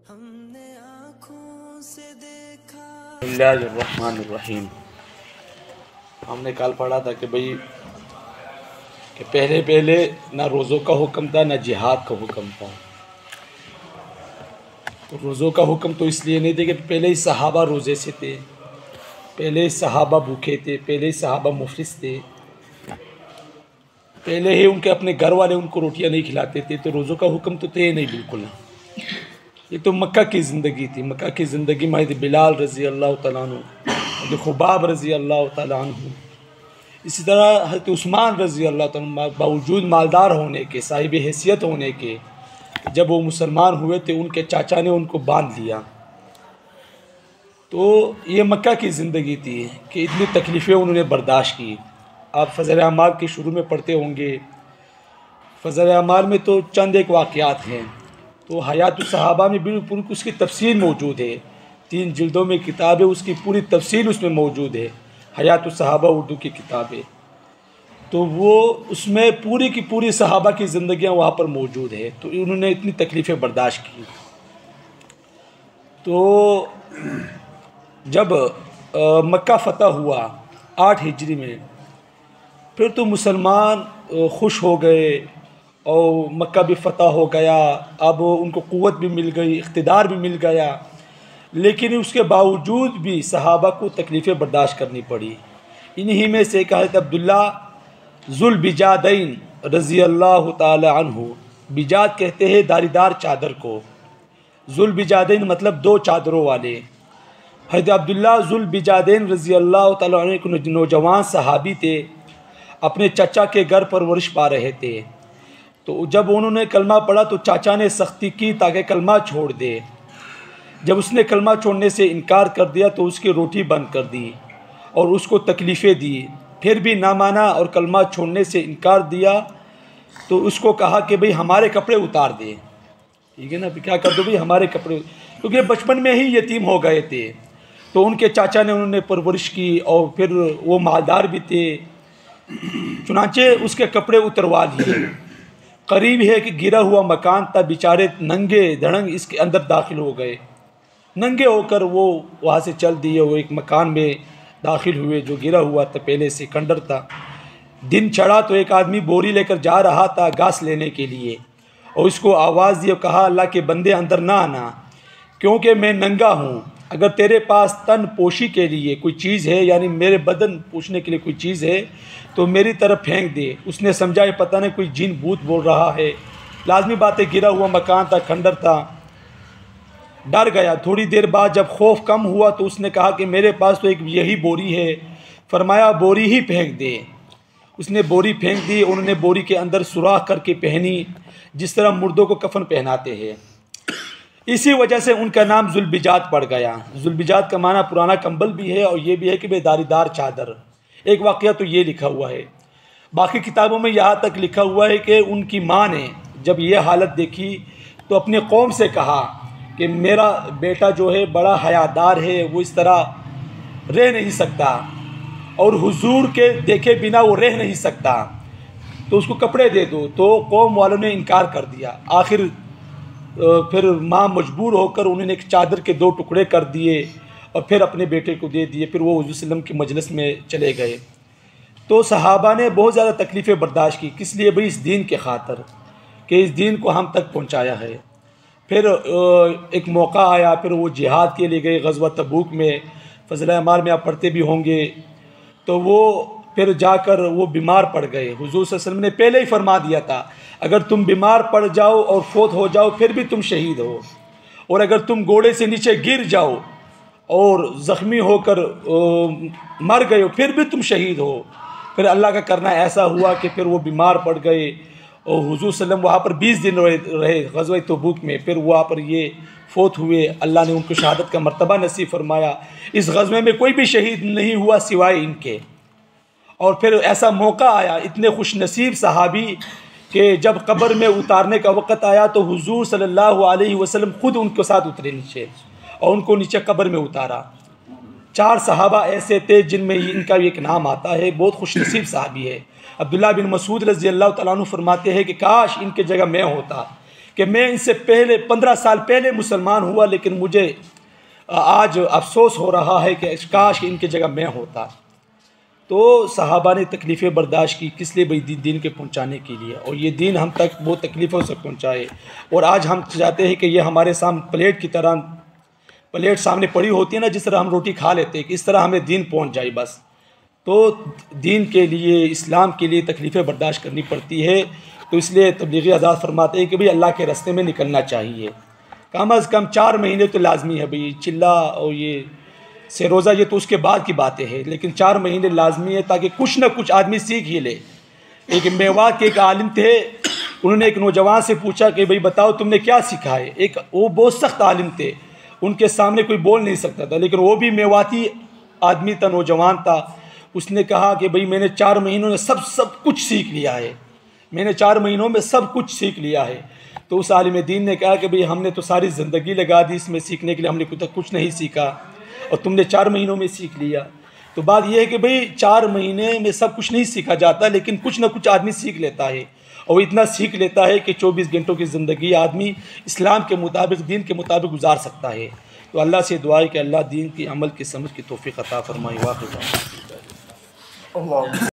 हमने आँखों से देखा। बिस्मिल्लाहिर्रहमानिर्रहीम। हमने कल पढ़ा था कि भाई कि पहले पहले ना रोज़ों का हुक्म था ना जिहाद का हुक्म था। तो रोज़ों का हुक्म तो इसलिए नहीं थे कि पहले ही सहाबा रोज़े से थे, पहले ही सहाबा भूखे थे, पहले ही सहाबा मुफलिस थे, पहले ही उनके अपने घर वाले उनको रोटियां नहीं खिलाते थे, तो रोज़ों का हुक्म तो थे नहीं बिल्कुल। ये तो मक्का की ज़िंदगी थी। मक्का की ज़िंदगी में बिलाल रज़ी अल्लाह तआला अन्हु, खुबाब रज़ी अल्लाह तआला अन्हु, इसी तरह हज़रत उस्मान रज़ी अल्लाह तआला बावजूद मालदार होने के, साहिब हैसियत होने के, जब वो मुसलमान हुए थे उनके चाचा ने उनको बांध लिया। तो ये मक्का की ज़िंदगी थी कि इतनी तकलीफ़ें उन्होंने बर्दाश्त की। आप फ़ज़ल अमाल के शुरू में पढ़ते होंगे, फ़ज़ल अमाल में तो चंद एक वाक़यात हैं। तो हयात सहाबा में बिल्कुल उसकी तफसील मौजूद है, 3 जिल्दों में किताब है, उसकी पूरी तफसील उसमें मौजूद है। हयात सहाबा उर्दू की किताब है, तो वो उसमें पूरी की पूरी सहाबा की ज़िंदगियाँ वहाँ पर मौजूद है। तो उन्होंने इतनी तकलीफ़ें बर्दाश्त की। तो जब मक्का फ़तह हुआ 8 हिजरी में, फिर तो मुसलमान खुश हो गए और मक्का भी फ़तह हो गया। अब उनको क़ुव्वत भी मिल गई, इक़्तिदार भी मिल गया, लेकिन उसके बावजूद भी सहाबा को तकलीफ़ें बर्दाश्त करनी पड़ी। इन्हीं में से हज़रत अब्दुल्ला ज़ुल बिजादैन रज़ी अल्लाह तआला अन्हु, बिजाद कहते हैं दारीदार चादर को, ज़ुल बिजादैन मतलब 2 चादरों वाले। हज़रत अब्दुल्ला ज़ुल बिजादैन रज़ी अल्लाह तआला अन्हु एक नौजवान सहाबी थे, अपने चचा के घर परवरिश पा रहे थे। तो जब उन्होंने कलमा पढ़ा तो चाचा ने सख्ती की ताकि कलमा छोड़ दे। जब उसने कलमा छोड़ने से इनकार कर दिया तो उसकी रोटी बंद कर दी और उसको तकलीफ़ें दी। फिर भी ना माना और कलमा छोड़ने से इनकार दिया तो उसको कहा कि भाई हमारे कपड़े उतार दे, ठीक है ना, क्या कर दो भाई हमारे कपड़े, क्योंकि बचपन में ही यतीम हो गए थे। तो उनके चाचा ने उन्होंने परवरिश की और फिर वो मालदार भी थे, चुनांचे उसके कपड़े उतरवा लिए। करीब है कि गिरा हुआ मकान था, बेचारे नंगे धड़ंग इसके अंदर दाखिल हो गए। नंगे होकर वो वहाँ से चल दिए, वो एक मकान में दाखिल हुए जो गिरा हुआ था, पहले से खंडर था। दिन चढ़ा तो एक आदमी बोरी लेकर जा रहा था घास लेने के लिए, और उसको आवाज़ दी और कहा अल्लाह के बंदे अंदर ना आना, क्योंकि मैं नंगा हूँ। अगर तेरे पास तन पोशी के लिए कोई चीज़ है, यानी मेरे बदन पोषने के लिए कोई चीज़ है, तो मेरी तरफ फेंक दे। उसने समझा ये पता नहीं कोई जिन भूत बोल रहा है। लाजमी बात है, गिरा हुआ मकान था, खंडर था, डर गया। थोड़ी देर बाद जब खौफ कम हुआ तो उसने कहा कि मेरे पास तो एक यही बोरी है। फरमाया बोरी ही फेंक दे। उसने बोरी फेंक दी। उन्होंने बोरी के अंदर सुराख करके पहनी, जिस तरह मुर्दों को कफन पहनाते हैं। इसी वजह से उनका नाम ज़ुल्बिजात पड़ गया। ज़ुल्बिजात का माना पुराना कंबल भी है और ये भी है कि बेदारीदार चादर। एक वाक़या तो ये लिखा हुआ है। बाकी किताबों में यहाँ तक लिखा हुआ है कि उनकी माँ ने जब ये हालत देखी तो अपने कौम से कहा कि मेरा बेटा जो है बड़ा हयादार है, वो इस तरह रह नहीं सकता और हुजूर के देखे बिना वो रह नहीं सकता, तो उसको कपड़े दे दो। तो कौम वालों ने इनकार कर दिया। आखिर फिर माँ मजबूर होकर उन्होंने एक चादर के 2 टुकड़े कर दिए और फिर अपने बेटे को दे दिए। फिर वो हुज़ूर सल्लम की मजलिस में चले गए। तो सहाबा ने बहुत ज़्यादा तकलीफ़ें बर्दाश्त की, किस लिए भाई, इस दीन के ख़ातर कि इस दीन को हम तक पहुँचाया है। फिर एक मौका आया, फिर वो जिहाद के लिए गए ग़ज़वा तबूक में। फ़ज़ल अमाल में आप पढ़ते भी होंगे। तो वो फिर जाकर वो बीमार पड़ गए। हुज़ूर सल्लल्लाहु अलैहि वसल्लम ने पहले ही फरमा दिया था, अगर तुम बीमार पड़ जाओ और फोत हो जाओ फिर भी तुम शहीद हो, और अगर तुम घोड़े से नीचे गिर जाओ और ज़ख्मी होकर मर गए हो फिर भी तुम शहीद हो। फिर अल्लाह का करना ऐसा हुआ कि फिर वो बीमार पड़ गए और हुज़ूर सल्लम वहाँ पर 20 दिन रहे ग़ज़वा तबूक में। फिर वहाँ पर ये फोत हुए। अल्लाह ने उनको शहादत का मर्तबा नसीब फरमाया। इस ग़ज़वे में कोई भी शहीद नहीं हुआ सिवाय इनके। और फिर ऐसा मौका आया, इतने खुश नसीब सहाबी कि जब कब्र में उतारने का वक़्त आया तो हुज़ूर सल्लल्लाहु अलैहि वसल्लम ख़ुद उनके साथ उतरे नीचे और उनको नीचे कब्र में उतारा। 4 सहाबा ऐसे थे जिनमें इनका भी एक नाम आता है, बहुत खुश नसीब सहाबी है। अब्दुल्ला बिन मसूद रज़ी अल्लाह तआला अन्हु फरमाते हैं कि काश इनके जगह मैं होता, कि मैं इनसे पहले 15 साल पहले मुसलमान हुआ, लेकिन मुझे आज अफसोस हो रहा है कि काश इनकी जगह मैं होता। तो सहाबा ने तकलीफ़ें बर्दाश्त की, किस लिए भाई? दीन के पहुंचाने के लिए, और ये दीन हम तक बहुत तकलीफ़ों से पहुंचाए। और आज हम चाहते हैं कि ये हमारे सामने प्लेट की तरह, प्लेट सामने पड़ी होती है ना, जिस तरह हम रोटी खा लेते हैं, कि इस तरह हमें दीन पहुंच जाए बस। तो दीन के लिए, इस्लाम के लिए तकलीफ़ें बर्दाश्त करनी पड़ती है। तो इसलिए तबलीगी आज़ाद फरमाते हैं कि भाई अल्लाह के रास्ते में निकलना चाहिए। कम अज़ कम 4 महीने तो लाजमी है भाई। चिल्ला और ये से रोज़ा ये तो उसके बाद की बातें हैं, लेकिन 4 महीने लाजमी है, ताकि कुछ ना कुछ आदमी सीख ही ले। एक मेवात के एक आलिम थे, उन्होंने एक नौजवान से पूछा कि भाई बताओ तुमने क्या सीखा है। एक वो बहुत सख्त आलिम थे, उनके सामने कोई बोल नहीं सकता था, लेकिन वो भी मेवाती आदमी था, नौजवान था। उसने कहा कि भाई मैंने 4 महीनों में सब कुछ सीख लिया है, मैंने 4 महीनों में सब कुछ सीख लिया है। तो उस आलिम दीन ने कहा कि भाई हमने तो सारी ज़िंदगी लगा दी इसमें सीखने के लिए, हमने कुछ नहीं सीखा, और तुमने 4 महीनों में सीख लिया। तो बात यह है कि भाई 4 महीने में सब कुछ नहीं सीखा जाता, लेकिन कुछ ना कुछ आदमी सीख लेता है, और इतना सीख लेता है कि 24 घंटों की ज़िंदगी आदमी इस्लाम के मुताबिक, दीन के मुताबिक गुजार सकता है। तो अल्लाह से दुआ है कि अल्लाह दीन की अमल की समझ की तौफीक अता फरमाए। वाक़ई